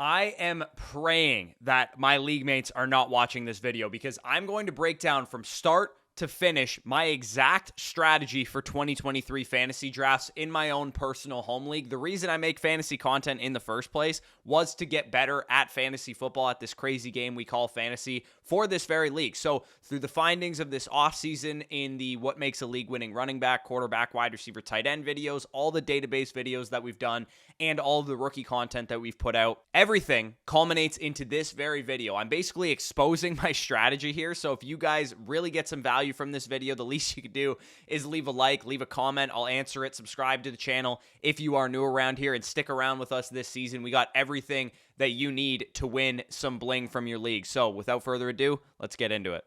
I am praying that my league mates are not watching this video because I'm going to break down from start to finish my exact strategy for 2023 fantasy drafts in my own personal home league. The reason I make fantasy content in the first place was to get better at fantasy football, at this crazy game we call fantasy, for this very league. So through the findings of this offseason in the what makes a league winning running back, quarterback, wide receiver, tight end videos, all the database videos that we've done, and all of the rookie content that we've put out, everything culminates into this very video. I'm basically exposing my strategy here. So if you guys really get some value from this video, the least you could do is leave a like, leave a comment. I'll answer it. Subscribe to the channel if you are new around here, and stick around with us this season. We got everything that you need to win some bling from your league. So without further ado, let's get into it.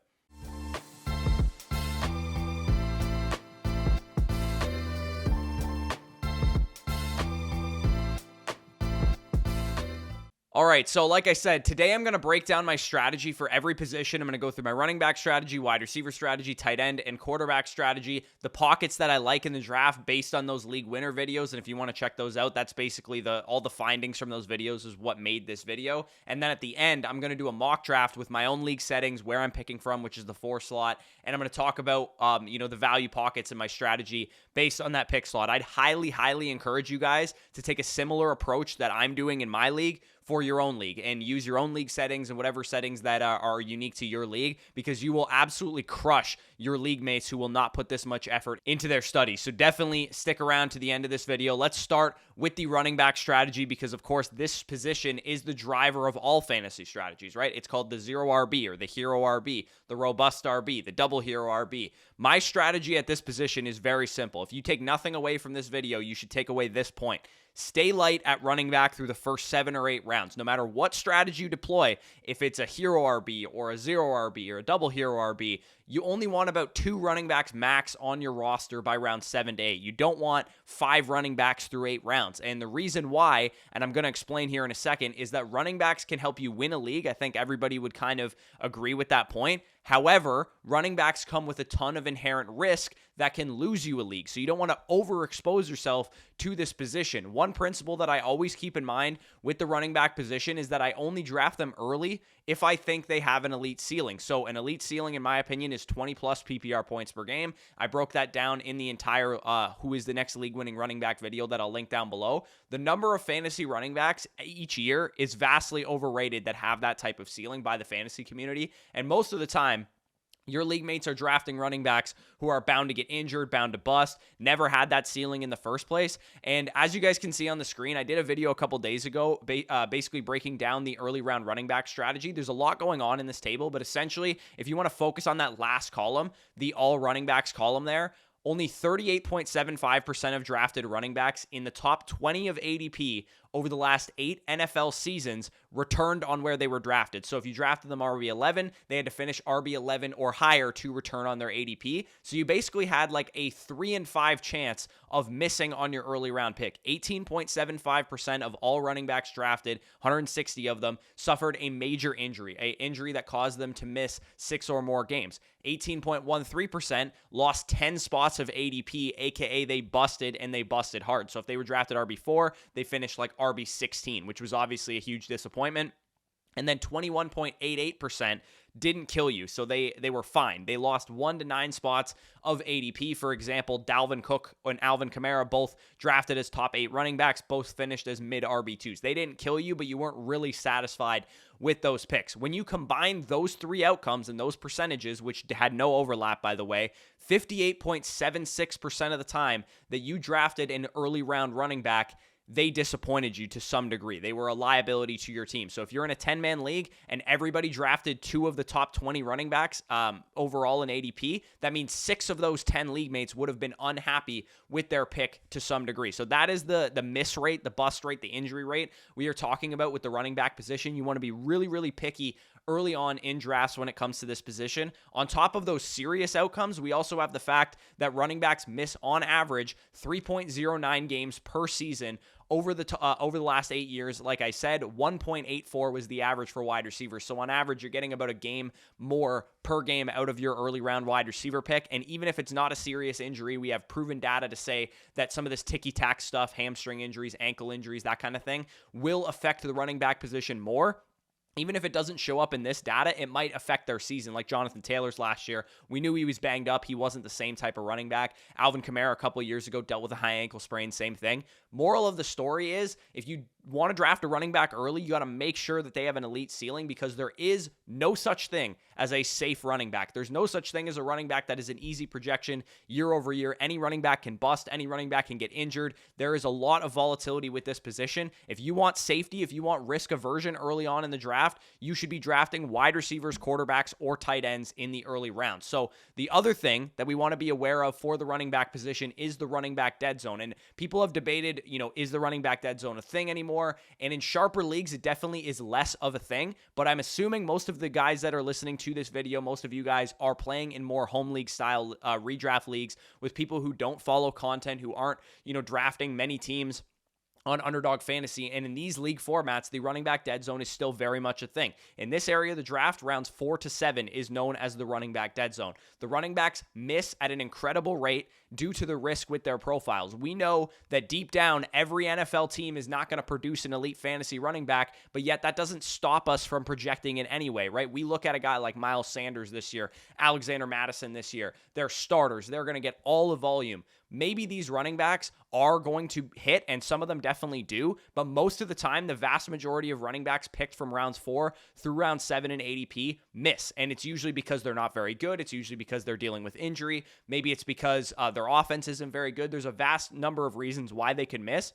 All right, so like I said, today I'm going to break down my strategy for every position. I'm going to go through my running back strategy, wide receiver strategy, tight end, and quarterback strategy, the pockets that I like in the draft based on those league winner videos. And if you want to check those out, that's basically all the findings from those videos is what made this video. And then at the end, I'm going to do a mock draft with my own league settings, where I'm picking from, which is the 4 slot. And I'm going to talk about, the value pockets in my strategy based on that pick slot. I'd highly encourage you guys to take a similar approach that I'm doing in my league for your own league, and use your own league settings and whatever settings that are unique to your league, because you will absolutely crush your league mates who will not put this much effort into their studies. So definitely stick around to the end of this video. Let's start with the running back strategy, because of course this position is the driver of all fantasy strategies, right? It's called the zero RB, or the hero RB, the robust RB, the double hero RB. My strategy at this position is very simple. If you take nothing away from this video, you should take away this point. Stay light at running back through the first 7 or 8 rounds. No matter what strategy you deploy, if it's a hero RB or a zero RB or a double hero RB, you only want about 2 running backs max on your roster by round 7 to 8. You don't want 5 running backs through 8 rounds. And the reason why, and I'm going to explain here in a second, is that running backs can help you win a league. I think everybody would kind of agree with that point. However, running backs come with a ton of inherent risk that can lose you a league. So you don't want to overexpose yourself to this position. One principle that I always keep in mind with the running back position is that I only draft them early if I think they have an elite ceiling. So an elite ceiling, in my opinion, is 20 plus PPR points per game. I broke that down in the entire who is the next league winning running back video that I'll link down below. The number of fantasy running backs each year is vastly overrated that have that type of ceiling by the fantasy community. And most of the time, your league mates are drafting running backs who are bound to get injured, bound to bust, never had that ceiling in the first place. And as you guys can see on the screen, I did a video a couple days ago basically breaking down the early round running back strategy. There's a lot going on in this table, but essentially, if you want to focus on that last column, the all running backs column there, only 38.75% of drafted running backs in the top 20 of ADP over the last 8 NFL seasons returned on where they were drafted. So if you drafted them RB11, they had to finish RB11 or higher to return on their ADP. So you basically had like a 3 in 5 chance of missing on your early round pick. 18.75% of all running backs drafted, 160 of them, suffered a major injury, an injury that caused them to miss 6 or more games. 18.13% lost 10 spots of ADP, aka they busted, and they busted hard. So if they were drafted RB4, they finished like RB16, which was obviously a huge disappointment. And then 21.88% didn't kill you, so they were fine. They lost 1 to 9 spots of ADP. For example, Dalvin Cook and Alvin Kamara, both drafted as top 8 running backs, both finished as mid RB2s. They didn't kill you, but you weren't really satisfied with those picks. When you combine those 3 outcomes and those percentages, which had no overlap, by the way, 58.76% of the time that you drafted an early round running back, they disappointed you to some degree. They were a liability to your team. So if you're in a 10-man league and everybody drafted 2 of the top 20 running backs overall in ADP, that means 6 of those 10 league mates would have been unhappy with their pick to some degree. So that is the miss rate, the bust rate, the injury rate we are talking about with the running back position. You want to be really picky early on in drafts when it comes to this position. On top of those serious outcomes, we also have the fact that running backs miss on average 3.09 games per season over the last 8 years, like I said, 1.84 was the average for wide receivers. So on average, you're getting about a game more per game out of your early round wide receiver pick. And even if it's not a serious injury, we have proven data to say that some of this ticky-tack stuff, hamstring injuries, ankle injuries, that kind of thing, will affect the running back position more. Even if it doesn't show up in this data, it might affect their season. Like Jonathan Taylor's last year, we knew he was banged up. He wasn't the same type of running back. Alvin Kamara a couple of years ago dealt with a high ankle sprain, same thing. Moral of the story is, if you want to draft a running back early, you got to make sure that they have an elite ceiling, because there is no such thing as a safe running back. There's no such thing as a running back that is an easy projection year over year. Any running back can bust. Any running back can get injured. There is a lot of volatility with this position. If you want safety, if you want risk aversion early on in the draft, you should be drafting wide receivers, quarterbacks, or tight ends in the early rounds. So the other thing that we want to be aware of for the running back position is the running back dead zone. And people have debated, is the running back dead zone a thing anymore? And in sharper leagues, it definitely is less of a thing. But I'm assuming most of the guys that are listening to this video, most of you guys are playing in more home league style redraft leagues with people who don't follow content, who aren't, drafting many teams on Underdog Fantasy. And in these league formats, the running back dead zone is still very much a thing. In this area of the draft, rounds 4 to 7 is known as the running back dead zone. The running backs miss at an incredible rate due to the risk with their profiles. We know that deep down, every NFL team is not going to produce an elite fantasy running back, but yet that doesn't stop us from projecting in any way, right? We look at a guy like Miles Sanders this year, Alexander Mattison this year. They're starters. They're going to get all the volume. Maybe these running backs are going to hit, and some of them definitely do, but most of the time, the vast majority of running backs picked from rounds 4 through round 7 in ADP miss, and it's usually because they're not very good. It's usually because they're dealing with injury. Maybe it's because their offense isn't very good. There's a vast number of reasons why they can miss.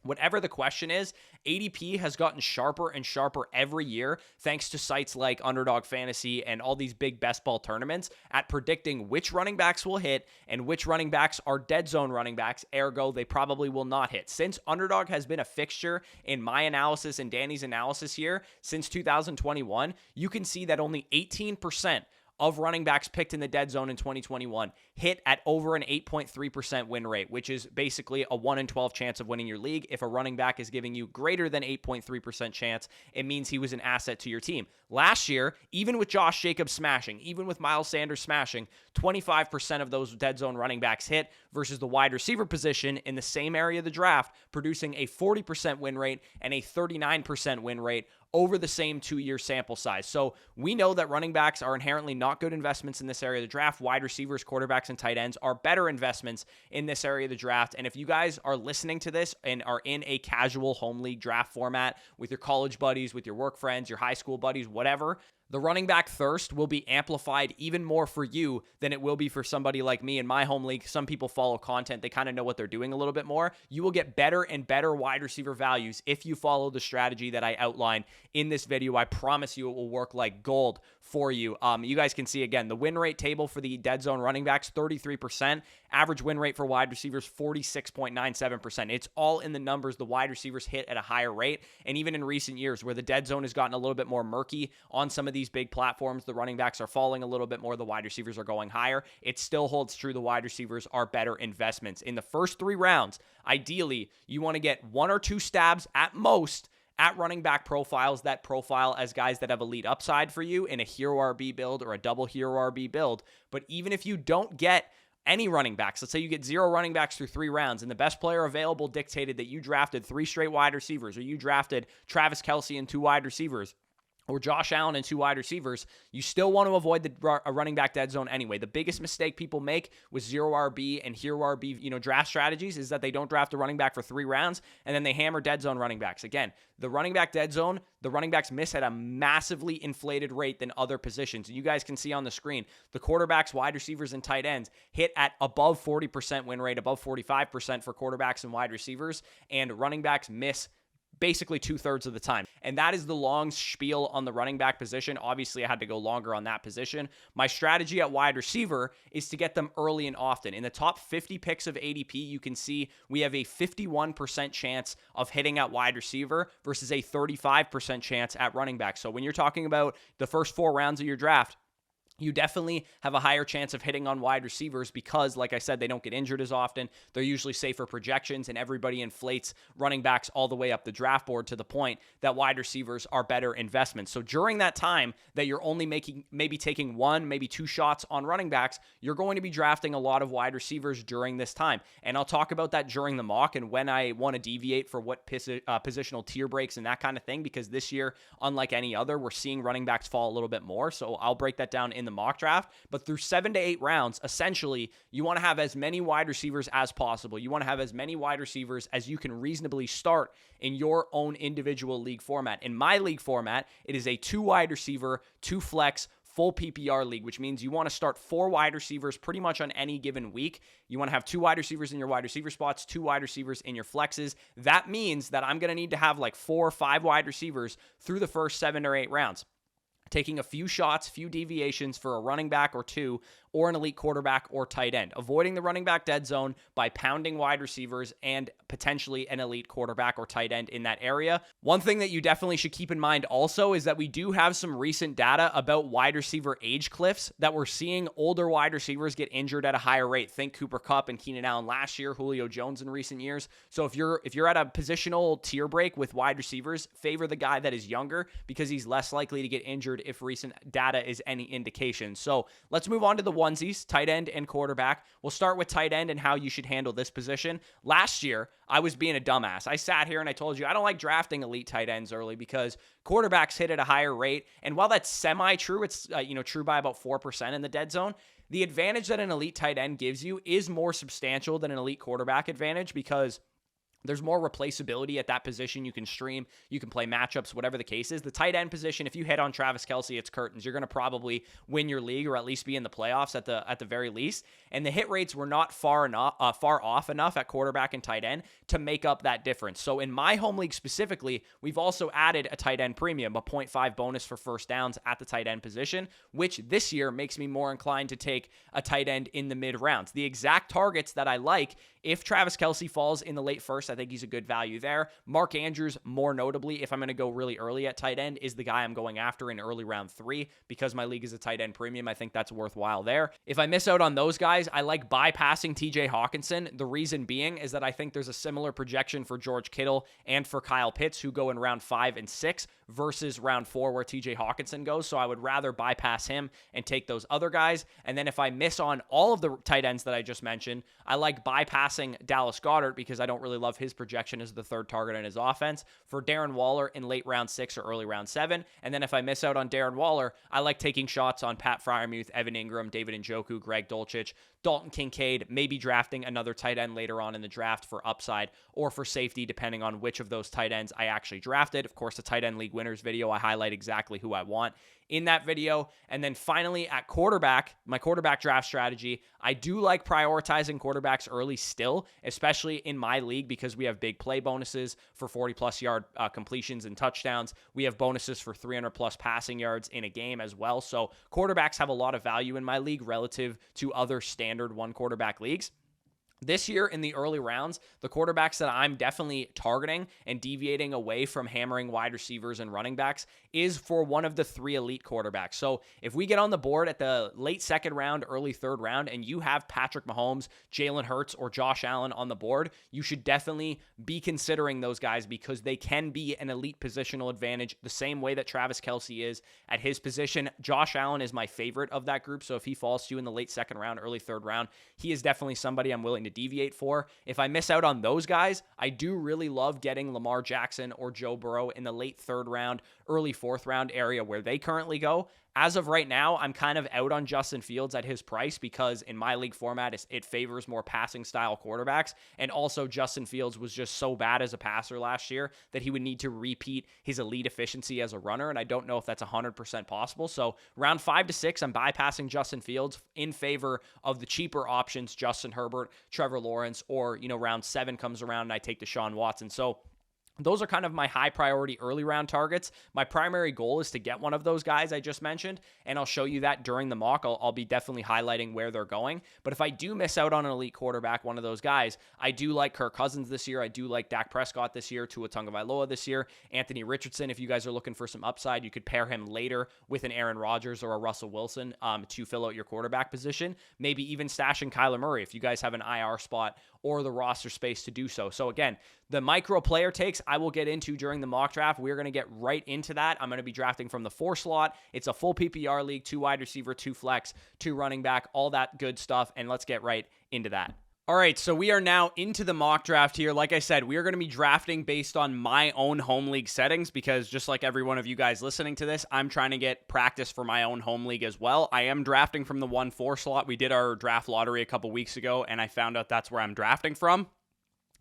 Whatever the question is, ADP has gotten sharper and sharper every year thanks to sites like Underdog Fantasy and all these big best ball tournaments at predicting which running backs will hit and which running backs are dead zone running backs, ergo they probably will not hit. Since Underdog has been a fixture in my analysis and Danny's analysis here since 2021, you can see that only 18% of running backs picked in the dead zone in 2021 hit at over an 8.3% win rate, which is basically a 1 in 12 chance of winning your league. If a running back is giving you greater than 8.3% chance, it means he was an asset to your team. Last year, even with Josh Jacobs smashing, even with Miles Sanders smashing, 25% of those dead zone running backs hit versus the wide receiver position in the same area of the draft, producing a 40% win rate and a 39% win rate over the same 2-year sample size. So we know that running backs are inherently not good investments in this area of the draft. Wide receivers, quarterbacks, and tight ends are better investments in this area of the draft. And if you guys are listening to this and are in a casual home league draft format with your college buddies, with your work friends, your high school buddies, whatever, the running back thirst will be amplified even more for you than it will be for somebody like me in my home league. Some people follow content. They kind of know what they're doing a little bit more. You will get better and better wide receiver values if you follow the strategy that I outline in this video. I promise you it will work like gold for you. You guys can see, again, the win rate table for the dead zone running backs, 33%. Average win rate for wide receivers, 46.97%. It's all in the numbers. The wide receivers hit at a higher rate. And even in recent years where the dead zone has gotten a little bit more murky on some of these big platforms, the running backs are falling a little bit more. The wide receivers are going higher. It still holds true. The wide receivers are better investments. In the first 3 rounds, ideally, you want to get 1 or 2 stabs at most at running back profiles that profile as guys that have elite upside for you in a hero RB build or a double hero RB build. But even if you don't get any running backs, let's say you get 0 running backs through 3 rounds and the best player available dictated that you drafted 3 straight wide receivers, or you drafted Travis Kelce and 2 wide receivers, or Josh Allen and 2 wide receivers, you still want to avoid a running back dead zone anyway. The biggest mistake people make with 0 RB and hero RB, draft strategies is that they don't draft a running back for 3 rounds and then they hammer dead zone running backs. Again, the running back dead zone, the running backs miss at a massively inflated rate than other positions. You guys can see on the screen, the quarterbacks, wide receivers, and tight ends hit at above 40% win rate, above 45% for quarterbacks and wide receivers, and running backs miss basically 2/3 of the time. And that is the long spiel on the running back position. Obviously, I had to go longer on that position. My strategy at wide receiver is to get them early and often. In the top 50 picks of ADP, you can see we have a 51% chance of hitting at wide receiver versus a 35% chance at running back. So when you're talking about the first 4 rounds of your draft, you definitely have a higher chance of hitting on wide receivers because, like I said, they don't get injured as often. They're usually safer projections, and everybody inflates running backs all the way up the draft board to the point that wide receivers are better investments. So during that time that you're only maybe taking one, maybe two shots on running backs, you're going to be drafting a lot of wide receivers during this time. And I'll talk about that during the mock and when I want to deviate for what positional tier breaks and that kind of thing, because this year, unlike any other, we're seeing running backs fall a little bit more. So I'll break that down in the mock draft. But through 7 to 8 rounds, essentially, you want to have as many wide receivers as possible. You want to have as many wide receivers as you can reasonably start in your own individual league format. In my league format, it is a 2 wide receiver, 2 flex, full PPR league, which means you want to start 4 wide receivers pretty much on any given week. You want to have 2 wide receivers in your wide receiver spots, 2 wide receivers in your flexes. That means that I'm going to need to have like 4 or 5 wide receivers through the first 7 or 8 rounds, taking a few shots, few deviations for a running back or 2, or an elite quarterback or tight end, avoiding the running back dead zone by pounding wide receivers and potentially an elite quarterback or tight end in that area. One thing that you definitely should keep in mind also is that we do have some recent data about wide receiver age cliffs, that we're seeing older wide receivers get injured at a higher rate. Think Cooper Kupp and Keenan Allen last year, Julio Jones in recent years. So if you're at a positional tier break with wide receivers, favor the guy that is younger because he's less likely to get injured if recent data is any indication. So let's move on to the onesies, tight end and quarterback. We'll start with tight end and how you should handle this position. Last year, I was being a dumbass. I sat here and I told you I don't like drafting elite tight ends early because quarterbacks hit at a higher rate. And while that's semi-true, it's true by about 4% in the dead zone. The advantage that an elite tight end gives you is more substantial than an elite quarterback advantage because there's more replaceability at that position. You can stream, you can play matchups, whatever the case is. The tight end position, if you hit on Travis Kelce, it's curtains. You're going to probably win your league or at least be in the playoffs at the very least. And the hit rates were not far off enough at quarterback and tight end to make up that difference. So in my home league specifically, we've also added a tight end premium, a 0.5 bonus for first downs at the tight end position, which this year makes me more inclined to take a tight end in the mid rounds. The exact targets that I like, if Travis Kelce falls in the late first, I think he's a good value there. Mark Andrews, more notably, if I'm going to go really early at tight end, is the guy I'm going after in early round 3 because my league is a tight end premium. I think that's worthwhile there. If I miss out on those guys, I like bypassing TJ Hawkinson. The reason being is that I think there's a similar projection for George Kittle and for Kyle Pitts, who go in round 5 and 6 versus round 4 where TJ Hawkinson goes. So I would rather bypass him and take those other guys. And then if I miss on all of the tight ends that I just mentioned, I like bypassing Dallas Goedert because I don't really love his projection as the third target in his offense, for Darren Waller in late round 6 or early round 7. And then if I miss out on Darren Waller, I like taking shots on Pat Freiermuth, Evan Ingram, David Njoku, Greg Dulcich, Dalton Kincaid, maybe drafting another tight end later on in the draft for upside or for safety, depending on which of those tight ends I actually drafted. Of course, the tight end league winners video, I highlight exactly who I want in that video. And then finally at quarterback, my quarterback draft strategy, I do like prioritizing quarterbacks early still, especially in my league because we have big play bonuses for 40-plus yard completions and touchdowns. We have bonuses for 300-plus passing yards in a game as well. So quarterbacks have a lot of value in my league relative to other standard one quarterback leagues. This year in the early rounds, the quarterbacks that I'm definitely targeting and deviating away from hammering wide receivers and running backs is for one of the 3 elite quarterbacks. So if we get on the board at the late second round, early third round, and you have Patrick Mahomes, Jalen Hurts, or Josh Allen on the board, you should definitely be considering those guys because they can be an elite positional advantage the same way that Travis Kelce is at his position. Josh Allen is my favorite of that group. So if he falls to you in the late second round, early third round, he is definitely somebody I'm willing to deviate for. If I miss out on those guys, I do really love getting Lamar Jackson or Joe Burrow in the late third round, early fourth round area where they currently go. As of right now, I'm kind of out on Justin Fields at his price because in my league format, it favors more passing style quarterbacks. And also Justin Fields was just so bad as a passer last year that he would need to repeat his elite efficiency as a runner. And I don't know if that's 100% possible. So round 5 to 6, I'm bypassing Justin Fields in favor of the cheaper options, Justin Herbert, Trevor Lawrence, or, round 7 comes around and I take Deshaun Watson. So Those are kind of my high priority early round targets. My primary goal is to get one of those guys I just mentioned, and I'll show you that during the mock. I'll be definitely highlighting where they're going. But if I do miss out on an elite quarterback, one of those guys, I do like Kirk Cousins this year. I do like Dak Prescott this year, Tua Tagovailoa this year, Anthony Richardson. If you guys are looking for some upside, you could pair him later with an Aaron Rodgers or a Russell Wilson to fill out your quarterback position. Maybe even stashing Kyler Murray if you guys have an IR spot or the roster space to do so. So again, the micro player takes I will get into during the mock draft. We're going to get right into that. I'm going to be drafting from the 4 slot. It's a full PPR league, 2 wide receiver, 2 flex, 2 running back, all that good stuff. And let's get right into that. All right, so we are now into the mock draft here. Like I said, we are going to be drafting based on my own home league settings because just like every one of you guys listening to this, I'm trying to get practice for my own home league as well. I am drafting from the 1-4 slot. We did our draft lottery a couple weeks ago, and I found out that's where I'm drafting from.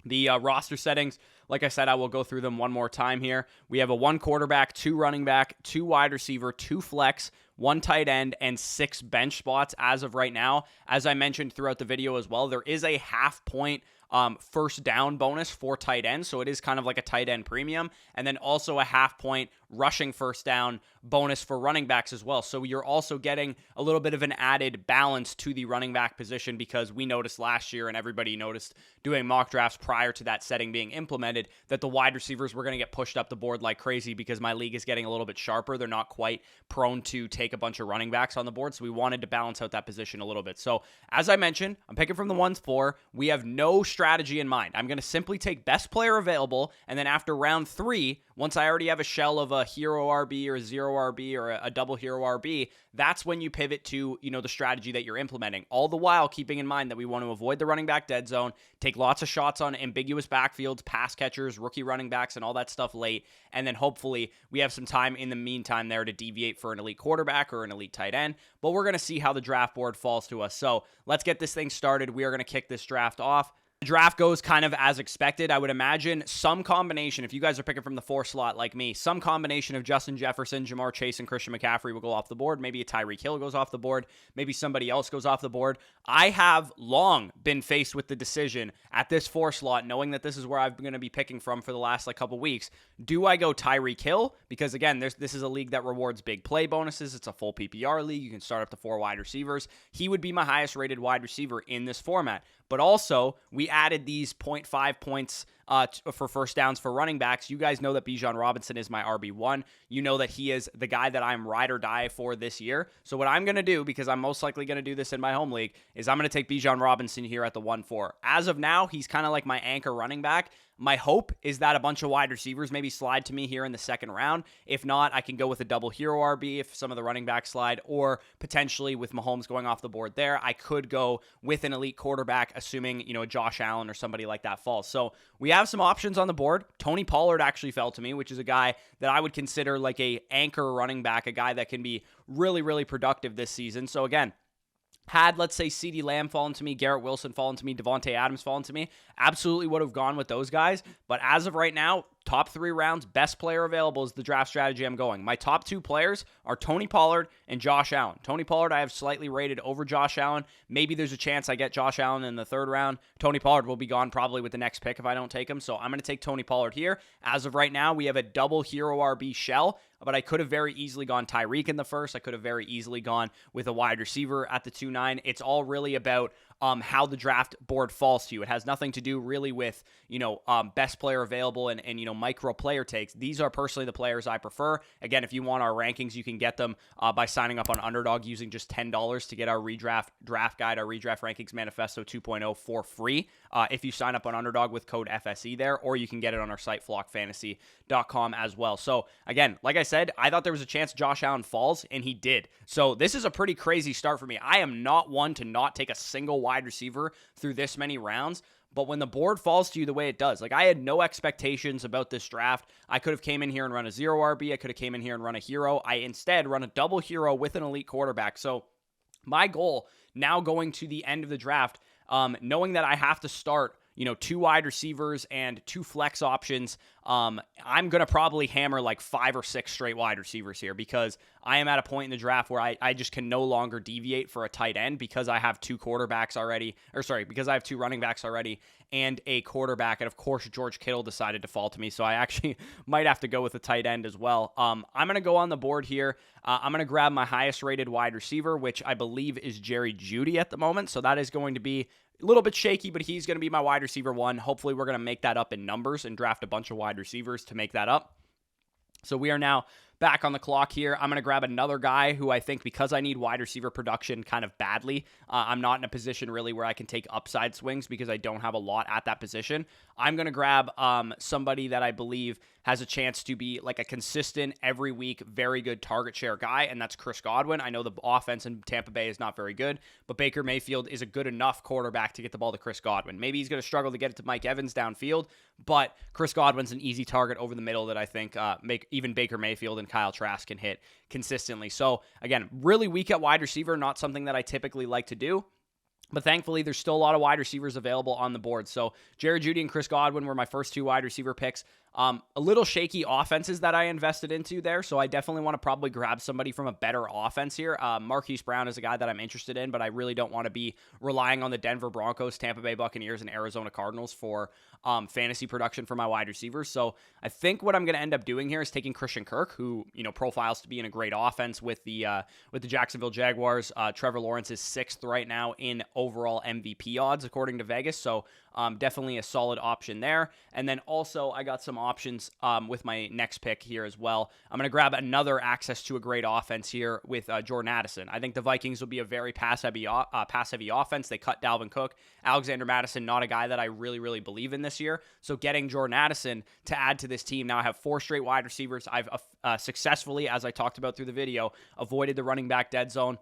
The roster settings, like I said, I will go through them one more time here. We have a 1 quarterback, 2 running back, 2 wide receiver, 2 flex, 1 tight end, and 6 bench spots as of right now. As I mentioned throughout the video as well, there is a half-point first down bonus for tight end, so it is kind of like a tight end premium, and then also a half-point rushing first down bonus for running backs as well. So you're also getting a little bit of an added balance to the running back position because we noticed last year, and everybody noticed doing mock drafts prior to that setting being implemented, that the wide receivers were going to get pushed up the board like crazy because my league is getting a little bit sharper. They're not quite prone to take a bunch of running backs on the board, so we wanted to balance out that position a little bit. So as I mentioned, I'm picking from the 1-4. We have no strategy in mind. I'm going to simply take best player available, and then after round 3, once I already have a shell of a hero RB or a 0 RB or a double hero RB, that's when you pivot to, the strategy that you're implementing. All the while keeping in mind that we want to avoid the running back dead zone, take lots of shots on ambiguous backfields, pass catchers, rookie running backs, and all that stuff late. And then hopefully we have some time in the meantime there to deviate for an elite quarterback or an elite tight end. But we're going to see how the draft board falls to us. So let's get this thing started. We are going to kick this draft off. The draft goes kind of as expected. I would imagine some combination, if you guys are picking from the 4 slot like me, some combination of Justin Jefferson, Jamar Chase, and Christian McCaffrey will go off the board. Maybe a Tyreek Hill goes off the board. Maybe somebody else goes off the board. I have long been faced with the decision at this 4 slot, knowing that this is where I'm going to be picking from for the last couple weeks. Do I go Tyreek Hill? Because again, this is a league that rewards big play bonuses. It's a full PPR league. You can start up to 4 wide receivers. He would be my highest rated wide receiver in this format. But also, we added these 0.5 points for first downs for running backs. You guys know that Bijan Robinson is my RB1. You know that he is the guy that I'm ride or die for this year. So what I'm going to do, because I'm most likely going to do this in my home league, is I'm going to take Bijan Robinson here at the 1-4. As of now, he's kind of like my anchor running back. My hope is that a bunch of wide receivers maybe slide to me here in the second round. If not, I can go with a double hero RB if some of the running backs slide, or potentially with Mahomes going off the board there, I could go with an elite quarterback, assuming, a Josh Allen or somebody like that falls. So we have some options on the board. Tony Pollard actually fell to me, which is a guy that I would consider like a anchor running back, a guy that can be really, really productive this season. So again, had, let's say, CeeDee Lamb fallen to me, Garrett Wilson fallen to me, Devontae Adams fallen to me, absolutely would have gone with those guys. But as of right now, top 3 rounds, best player available is the draft strategy I'm going. My top 2 players are Tony Pollard and Josh Allen. Tony Pollard I have slightly rated over Josh Allen. Maybe there's a chance I get Josh Allen in the 3rd round. Tony Pollard will be gone probably with the next pick if I don't take him. So I'm going to take Tony Pollard here. As of right now, we have a double hero RB shell, but I could have very easily gone Tyreek in the 1st. I could have very easily gone with a wide receiver at the 2-9. It's all really about how the draft board falls to you. It has nothing to do really with, best player available and micro player takes. These are personally the players I prefer. Again, if you want our rankings, you can get them by signing up on Underdog using just $10 to get our redraft draft guide, our redraft rankings manifesto 2.0 for free. If you sign up on Underdog with code FSE there, or you can get it on our site, flockfantasy.com as well. So again, like I said, I thought there was a chance Josh Allen falls, and he did. So this is a pretty crazy start for me. I am not one to not take a single wide receiver through this many rounds. But when the board falls to you the way it does, like I had no expectations about this draft. I could have came in here and run a 0 RB. I could have came in here and run a hero. I instead run a double hero with an elite quarterback. So my goal now going to the end of the draft, knowing that I have to start 2 wide receivers and 2 flex options, I'm going to probably hammer like 5 or 6 straight wide receivers here because I am at a point in the draft where I just can no longer deviate for a tight end because I have 2 quarterbacks already, because I have 2 running backs already and a quarterback. And of course, George Kittle decided to fall to me. So I actually might have to go with a tight end as well. I'm going to go on the board here. I'm going to grab my highest rated wide receiver, which I believe is Jerry Jeudy at the moment. So that is going to be a little bit shaky, but he's going to be my wide receiver 1. Hopefully we're going to make that up in numbers and draft a bunch of wide receivers to make that up. So we are now back on the clock here. I'm going to grab another guy who I think, because I need wide receiver production kind of badly, I'm not in a position really where I can take upside swings because I don't have a lot at that position. I'm going to grab somebody that I believe has a chance to be like a consistent, every week, very good target share guy, and that's Chris Godwin. I know the offense in Tampa Bay is not very good, but Baker Mayfield is a good enough quarterback to get the ball to Chris Godwin. Maybe he's going to struggle to get it to Mike Evans downfield, but Chris Godwin's an easy target over the middle that I think even Baker Mayfield and Kyle Trask can hit consistently. So again, really weak at wide receiver, not something that I typically like to do. But thankfully, there's still a lot of wide receivers available on the board. So Jerry Jeudy and Chris Godwin were my first 2 wide receiver picks. A little shaky offenses that I invested into there, so I definitely want to probably grab somebody from a better offense here. Marquise Brown is a guy that I'm interested in, but I really don't want to be relying on the Denver Broncos, Tampa Bay Buccaneers, and Arizona Cardinals for fantasy production for my wide receivers. So I think what I'm going to end up doing here is taking Christian Kirk, who profiles to be in a great offense with the Jacksonville Jaguars. Trevor Lawrence is 6th right now in overall MVP odds according to Vegas, so definitely a solid option there. And then also I got some options with my next pick here as well. I'm going to grab another access to a great offense here with Jordan Addison. I think the Vikings will be a very pass-heavy offense. They cut Dalvin Cook. Alexander Mattison, not a guy that I really, really believe in this year. So getting Jordan Addison to add to this team. Now I have 4 straight wide receivers. I've successfully, as I talked about through the video, avoided the running back dead zone.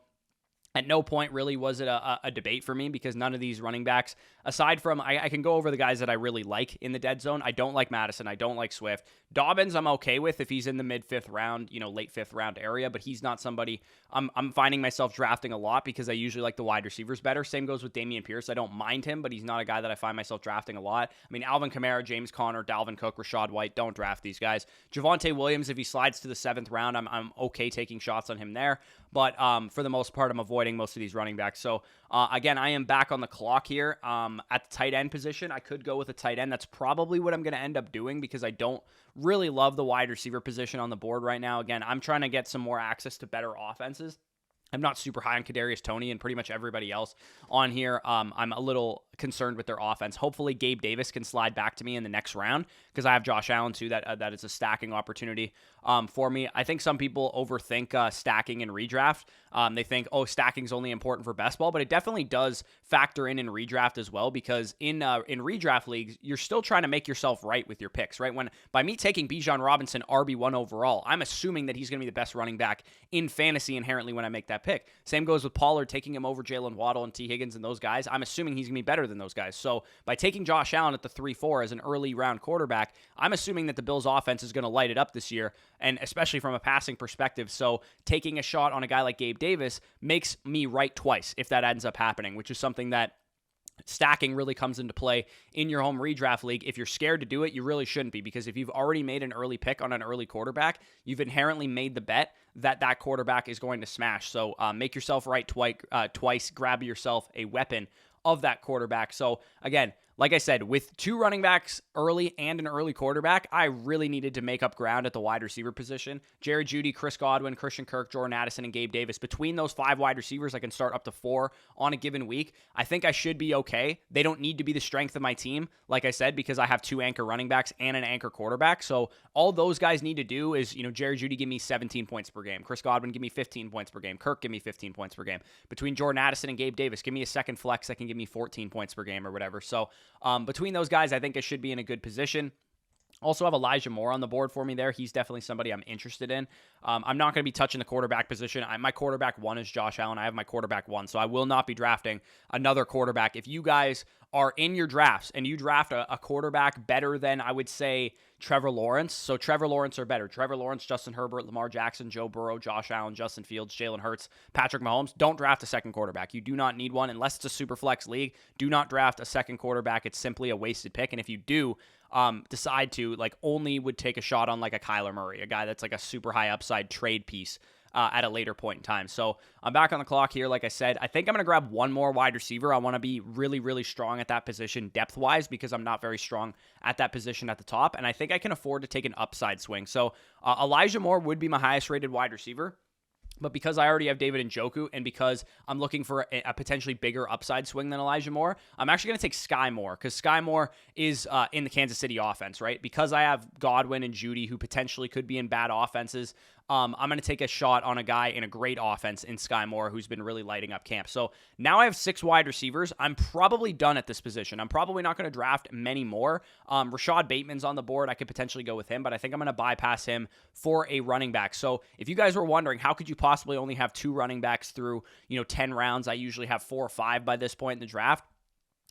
At no point really was it a debate for me because none of these running backs, aside from, I can go over the guys that I really like in the dead zone. I don't like Madison. I don't like Swift. Dobbins I'm okay with if he's in the mid-5th round, late 5th round area, but he's not somebody I'm finding myself drafting a lot because I usually like the wide receivers better. Same goes with Dameon Pierce. I don't mind him, but he's not a guy that I find myself drafting a lot. I mean, Alvin Kamara, James Conner, Dalvin Cook, Rachaad White, don't draft these guys. Javonte Williams, if he slides to the 7th round, I'm okay taking shots on him there. But for the most part, I'm avoiding most of these running backs. So, again, I am back on the clock here. At the tight end position, I could go with a tight end. That's probably what I'm going to end up doing because I don't really love the wide receiver position on the board right now. Again, I'm trying to get some more access to better offenses. I'm not super high on Kadarius Toney and pretty much everybody else on here. I'm a little concerned with their offense. Hopefully Gabe Davis can slide back to me in the next round because I have Josh Allen too. That is a stacking opportunity for me. I think some people overthink stacking in redraft. They think, stacking is only important for best ball, but it definitely does factor in redraft as well because in redraft leagues, you're still trying to make yourself right with your picks, right? By me taking Bijan Robinson RB1 overall, I'm assuming that he's going to be the best running back in fantasy inherently when I make that pick. Same goes with Pollard, taking him over Jalen Waddle and T. Higgins and those guys. I'm assuming he's going to be better than those guys. So by taking Josh Allen at the 3-4 as an early round quarterback, I'm assuming that the Bills offense is going to light it up this year, and especially from a passing perspective. So taking a shot on a guy like Gabe Davis makes me right twice if that ends up happening, which is something that stacking really comes into play in your home redraft league. If you're scared to do it, you really shouldn't be, because if you've already made an early pick on an early quarterback, you've inherently made the bet that that quarterback is going to smash. So make yourself right twice, grab yourself a weapon of that quarterback. So again, like I said, with 2 running backs early and an early quarterback, I really needed to make up ground at the wide receiver position. Jerry Jeudy, Chris Godwin, Christian Kirk, Jordan Addison, and Gabe Davis. Between those 5 wide receivers, I can start up to 4 on a given week. I think I should be okay. They don't need to be the strength of my team, like I said, because I have 2 anchor running backs and an anchor quarterback. So all those guys need to do is, Jerry Jeudy give me 17 points per game. Chris Godwin give me 15 points per game. Kirk give me 15 points per game. Between Jordan Addison and Gabe Davis, give me a second flex that can give me 14 points per game or whatever. So between those guys, I think I should be in a good position. Also have Elijah Moore on the board for me there. He's definitely somebody I'm interested in. I'm not going to be touching the quarterback position. My quarterback 1 is Josh Allen. I have my quarterback 1, so I will not be drafting another quarterback. If you guys are in your drafts and you draft a quarterback better than, I would say, Trevor Lawrence. So Trevor Lawrence or better. Trevor Lawrence, Justin Herbert, Lamar Jackson, Joe Burrow, Josh Allen, Justin Fields, Jalen Hurts, Patrick Mahomes. Don't draft a second quarterback. You do not need one unless it's a super flex league. Do not draft a second quarterback. It's simply a wasted pick. And if you do decide to, like, only would take a shot on like a Kyler Murray, a guy that's like a super high upside trade piece at a later point in time. So I'm back on the clock here. Like I said, I think I'm going to grab one more wide receiver. I want to be really, really strong at that position depth-wise because I'm not very strong at that position at the top, and I think I can afford to take an upside swing. So Elijah Moore would be my highest rated wide receiver. But because I already have David Njoku and because I'm looking for a potentially bigger upside swing than Elijah Moore, I'm actually going to take Sky Moore because Sky Moore is in the Kansas City offense, right? Because I have Godwin and Judy who potentially could be in bad offenses, I'm going to take a shot on a guy in a great offense in Sky Moore who's been really lighting up camp. So now I have 6 wide receivers. I'm probably done at this position. I'm probably not going to draft many more. Rashad Bateman's on the board. I could potentially go with him, but I think I'm going to bypass him for a running back. So if you guys were wondering, how could you possibly only have 2 running backs through 10 rounds? I usually have 4 or 5 by this point in the draft.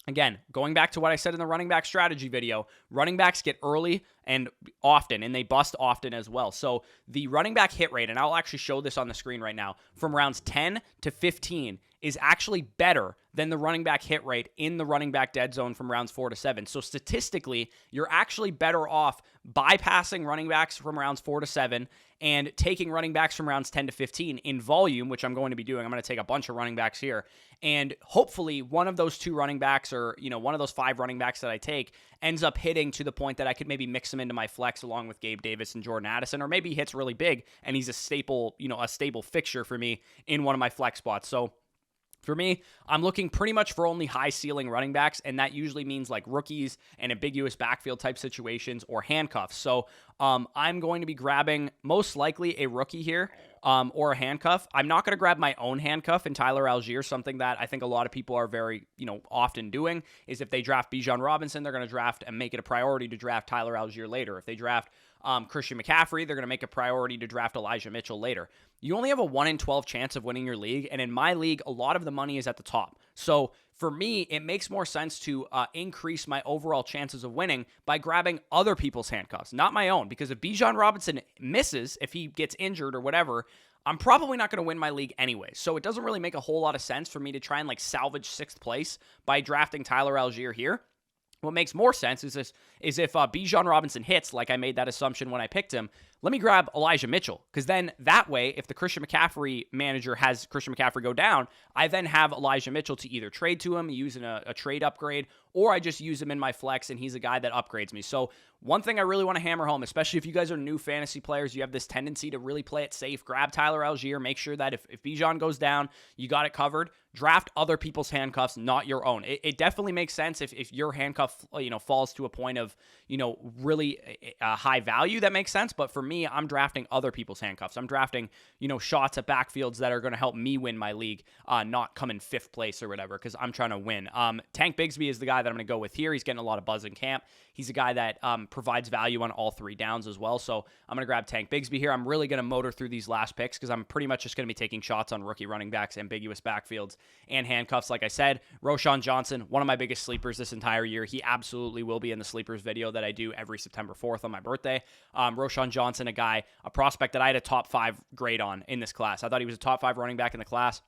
Again, going back to what I said in the running back strategy video, running backs get early and often, and they bust often as well. So the running back hit rate, and I'll actually show this on the screen right now, from rounds 10 to 15 is actually better than the running back hit rate in the running back dead zone from rounds 4 to 7. So statistically, you're actually better off bypassing running backs from rounds 4 to 7 and taking running backs from rounds 10 to 15 in volume, which I'm going to be doing. I'm going to take a bunch of running backs here. And hopefully one of those 2 running backs or, one of those 5 running backs that I take ends up hitting to the point that I could maybe mix them into my flex along with Gabe Davis and Jordan Addison, or maybe he hits really big and he's a staple, a stable fixture for me in one of my flex spots. So for me, I'm looking pretty much for only high ceiling running backs, and that usually means like rookies and ambiguous backfield type situations or handcuffs. So I'm going to be grabbing most likely a rookie here or a handcuff. I'm not going to grab my own handcuff in Tyler Algier. Something that I think a lot of people are very, often doing is if they draft Bijan Robinson, they're going to draft and make it a priority to draft Tyler Algier later. If they draft Christian McCaffrey, they're going to make a priority to draft Elijah Mitchell later. You only have a 1 in 12 chance of winning your league, and in my league, a lot of the money is at the top. So for me, it makes more sense to increase my overall chances of winning by grabbing other people's handcuffs, not my own, because if Bijan Robinson misses, if he gets injured or whatever, I'm probably not going to win my league anyway. So it doesn't really make a whole lot of sense for me to try and salvage 6th place by drafting Tyler Algier here. What makes more sense is if Bijan Robinson hits, like I made that assumption when I picked him, let me grab Elijah Mitchell, because then that way, if the Christian McCaffrey manager has Christian McCaffrey go down, I then have Elijah Mitchell to either trade to him using a trade upgrade, or I just use him in my flex, and he's a guy that upgrades me. So one thing I really want to hammer home, especially if you guys are new fantasy players, you have this tendency to really play it safe. Grab Tyler Algier. Make sure that if Bijan goes down, you got it covered. Draft other people's handcuffs, not your own. It definitely makes sense if your handcuff falls to a point of really high value. That makes sense. But for me, I'm drafting other people's handcuffs. I'm drafting shots at backfields that are going to help me win my league, not come in 5th place or whatever, because I'm trying to win. Tank Bigsby is the guy that I'm going to go with here. He's getting a lot of buzz in camp. He's a guy that provides value on all 3 downs as well. So I'm going to grab Tank Bigsby here. I'm really going to motor through these last picks because I'm pretty much just going to be taking shots on rookie running backs, ambiguous backfields, and handcuffs. Like I said, Roschon Johnson, one of my biggest sleepers this entire year. He absolutely will be in the sleepers video that I do every September 4th on my birthday. Roschon Johnson, a prospect that I had a top 5 grade on in this class. I thought he was a top 5 running back in the class.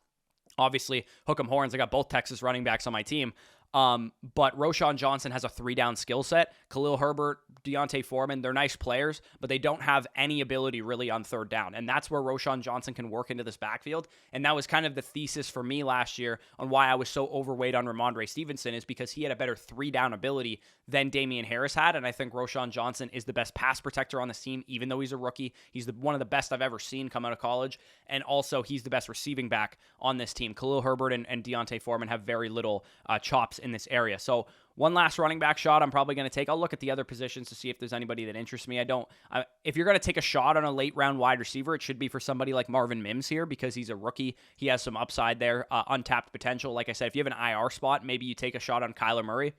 Obviously, hook 'em horns. I got both Texas running backs on my team. But Roschon Johnson has a 3-down skill set. Khalil Herbert, Deontay Foreman, they're nice players, but they don't have any ability really on 3rd down. And that's where Roschon Johnson can work into this backfield. And that was kind of the thesis for me last year on why I was so overweight on Ramondre Stevenson, is because he had a better 3-down ability than Damian Harris had. And I think Roschon Johnson is the best pass protector on this team, even though he's a rookie. He's one of the best I've ever seen come out of college. And also, he's the best receiving back on this team. Khalil Herbert and Deontay Foreman have very little chops in this area. So one last running back shot I'm probably going to take. I'll look at the other positions to see if there's anybody that interests me. If you're going to take a shot on a late round wide receiver, it should be for somebody like Marvin Mims here, because he's a rookie. He has some upside there, untapped potential. Like I said, if you have an IR spot, maybe you take a shot on Kyler Murray.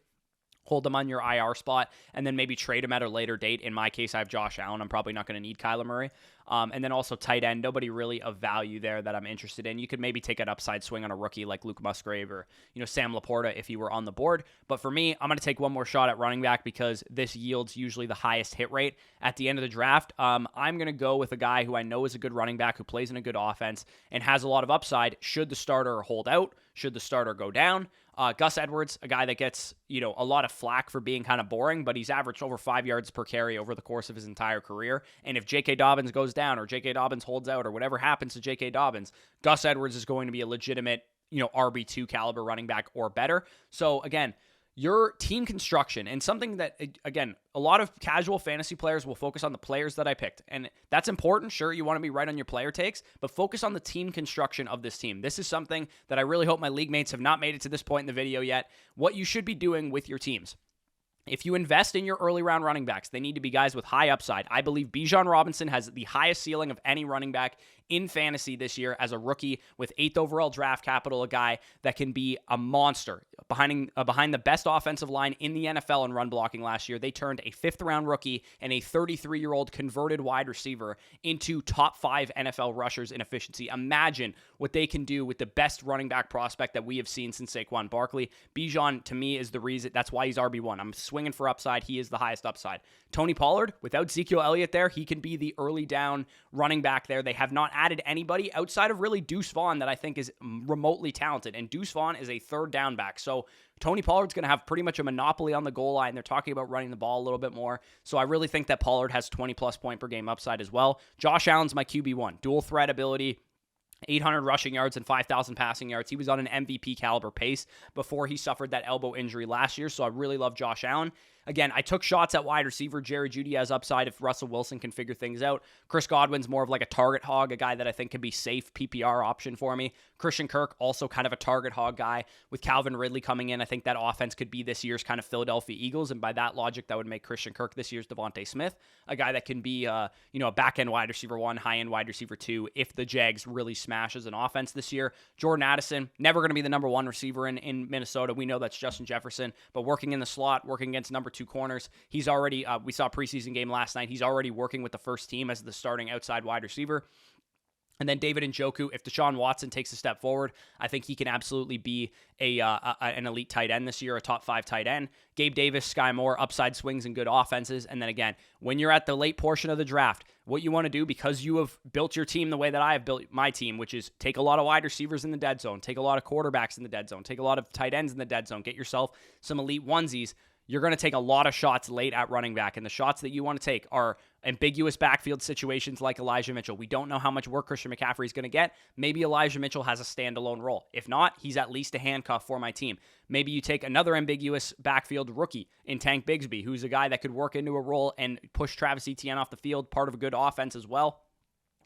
hold them on your IR spot, and then maybe trade them at a later date. In my case, I have Josh Allen. I'm probably not going to need Kyler Murray. And then also tight end, nobody really of value there that I'm interested in. You could maybe take an upside swing on a rookie like Luke Musgrave or, Sam Laporta if he were on the board. But for me, I'm going to take one more shot at running back because this yields usually the highest hit rate at the end of the draft. I'm going to go with a guy who I know is a good running back, who plays in a good offense and has a lot of upside should the starter hold out, should the starter go down. Gus Edwards, a guy that gets, a lot of flack for being kind of boring, but he's averaged over 5 yards per carry over the course of his entire career. And if J.K. Dobbins goes down or J.K. Dobbins holds out or whatever happens to J.K. Dobbins, Gus Edwards is going to be a legitimate, RB2 caliber running back or better. So again, your team construction, and something that, again, a lot of casual fantasy players will focus on the players that I picked. And that's important. Sure, you want to be right on your player takes, but focus on the team construction of this team. This is something that I really hope my league mates have not made it to this point in the video yet. What you should be doing with your teams. If you invest in your early round running backs, they need to be guys with high upside. I believe Bijan Robinson has the highest ceiling of any running back in fantasy this year as a rookie with 8th overall draft capital, a guy that can be a monster. Behind the best offensive line in the NFL in run blocking last year, they turned a 5th-round rookie and a 33-year-old converted wide receiver into top 5 NFL rushers in efficiency. Imagine what they can do with the best running back prospect that we have seen since Saquon Barkley. Bijan, to me, is the reason. That's why he's RB1. I'm swinging for upside. He is the highest upside. Tony Pollard, without Ezekiel Elliott there, he can be the early down running back there. They have not added anybody outside of really Deuce Vaughn that I think is remotely talented, and Deuce Vaughn is a 3rd down back. So Tony Pollard's going to have pretty much a monopoly on the goal line. They're talking about running the ball a little bit more. So I really think that Pollard has 20-plus point per game upside as well. Josh Allen's my QB1. Dual threat ability. 800 rushing yards and 5,000 passing yards. He was on an MVP caliber pace before he suffered that elbow injury last year, so I really love Josh Allen. Again, I took shots at wide receiver. Jerry Jeudy has upside if Russell Wilson can figure things out. Chris Godwin's more of like a target hog, a guy that I think could be safe PPR option for me. Christian Kirk, also kind of a target hog guy. With Calvin Ridley coming in, I think that offense could be this year's kind of Philadelphia Eagles, and by that logic, that would make Christian Kirk this year's Devontae Smith, a guy that can be a back-end wide receiver 1, high-end wide receiver 2 if the Jags really smashes an offense this year. Jordan Addison, never going to be the number 1 receiver in Minnesota. We know that's Justin Jefferson, but working in the slot, working against number 2 corners, he's already, we saw a preseason game last night, he's already working with the first team as the starting outside wide receiver. And then David Njoku, if Deshaun Watson takes a step forward, I think he can absolutely be an elite tight end this year, a top 5 tight end. Gabe Davis, Sky Moore, upside swings and good offenses. And then again, when you're at the late portion of the draft, what you want to do, because you have built your team the way that I have built my team, which is take a lot of wide receivers in the dead zone, take a lot of quarterbacks in the dead zone, take a lot of tight ends in the dead zone, get yourself some elite onesies. You're going to take a lot of shots late at running back, and the shots that you want to take are ambiguous backfield situations like Elijah Mitchell. We don't know how much work Christian McCaffrey is going to get. Maybe Elijah Mitchell has a standalone role. If not, he's at least a handcuff for my team. Maybe you take another ambiguous backfield rookie in Tank Bigsby, who's a guy that could work into a role and push Travis Etienne off the field, part of a good offense as well.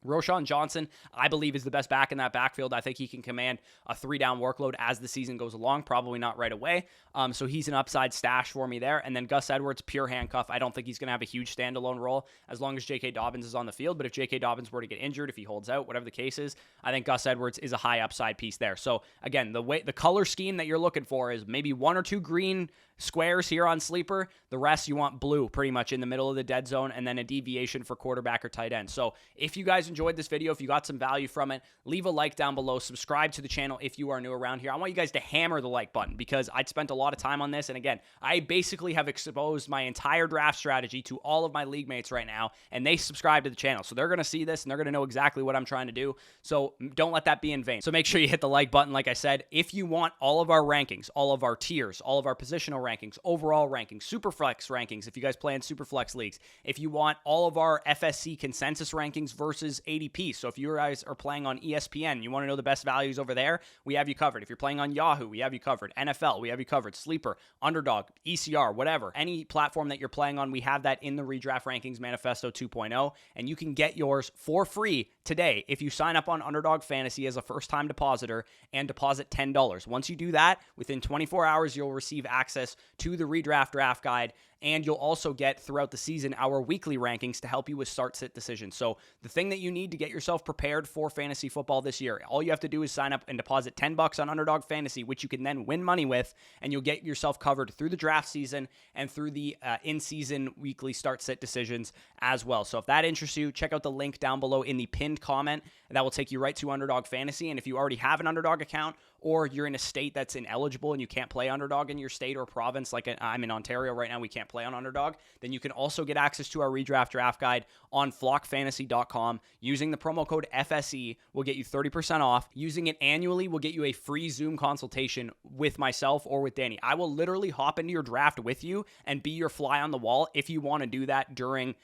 Roshan Johnson, I believe, is the best back in that backfield. I think he can command a 3-down workload as the season goes along, probably not right away. So he's an upside stash for me there. And then Gus Edwards, pure handcuff. I don't think he's going to have a huge standalone role as long as J.K. Dobbins is on the field. But if J.K. Dobbins were to get injured, if he holds out, whatever the case is, I think Gus Edwards is a high upside piece there. So again, the color scheme that you're looking for is maybe 1 or 2 green squares here on Sleeper. The rest you want blue pretty much in the middle of the dead zone, and then a deviation for quarterback or tight end. So if you guys enjoyed this video, if you got some value from it, leave a like down below, subscribe to the channel if you are new around here. I want you guys to hammer the like button because I'd spent a lot of time on this, and again, I basically have exposed my entire draft strategy to all of my league mates right now, and they subscribe to the channel. So they're going to see this and they're going to know exactly what I'm trying to do. So don't let that be in vain. So make sure you hit the like button. Like I said, if you want all of our rankings, all of our tiers, all of our positional rankings, overall rankings, Superflex rankings, if you guys play in Superflex leagues, if you want all of our FSC consensus rankings versus ADP, so if you guys are playing on ESPN, you want to know the best values over there, we have you covered. If you're playing on Yahoo, we have you covered. NFL, we have you covered. Sleeper, Underdog, ECR, whatever. Any platform that you're playing on, we have that in the Redraft Rankings Manifesto 2.0, and you can get yours for free today if you sign up on Underdog Fantasy as a first-time depositor and deposit $10. Once you do that, within 24 hours, you'll receive access to the Redraft Draft Guide And you'll also get throughout the season our weekly rankings to help you with start-sit decisions. So the thing that you need to get yourself prepared for fantasy football this year, all you have to do is sign up and deposit $10 on Underdog Fantasy, which you can then win money with, and you'll get yourself covered through the draft season and through the in-season weekly start-sit decisions as well. So if that interests you, check out the link down below in the pinned comment. That will take you right to Underdog Fantasy. And if you already have an Underdog account, or you're in a state that's ineligible and you can't play Underdog in your state or province, like I'm in Ontario right now, we can't play on Underdog, then you can also get access to our redraft draft guide on flockfantasy.com. Using the promo code FSE will get you 30% off. Using it annually will get you a free Zoom consultation with myself or with Danny. I will literally hop into your draft with you and be your fly on the wall if you want to do that during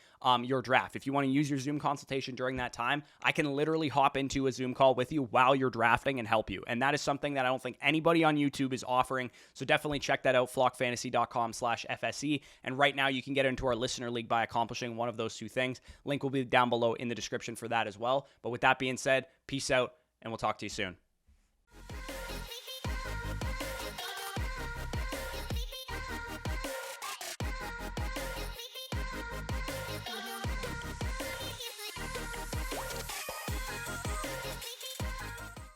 your draft. If you want to use your Zoom consultation during that time, I can literally hop into a Zoom call with you while you're drafting and help you. And that is something that I don't think anybody on YouTube is offering. So definitely check that out, flockfantasy.com/FSE. And right now you can get into our listener league by accomplishing one of those two things. Link will be down below in the description for that as well. But with that being said, peace out, and we'll talk to you soon.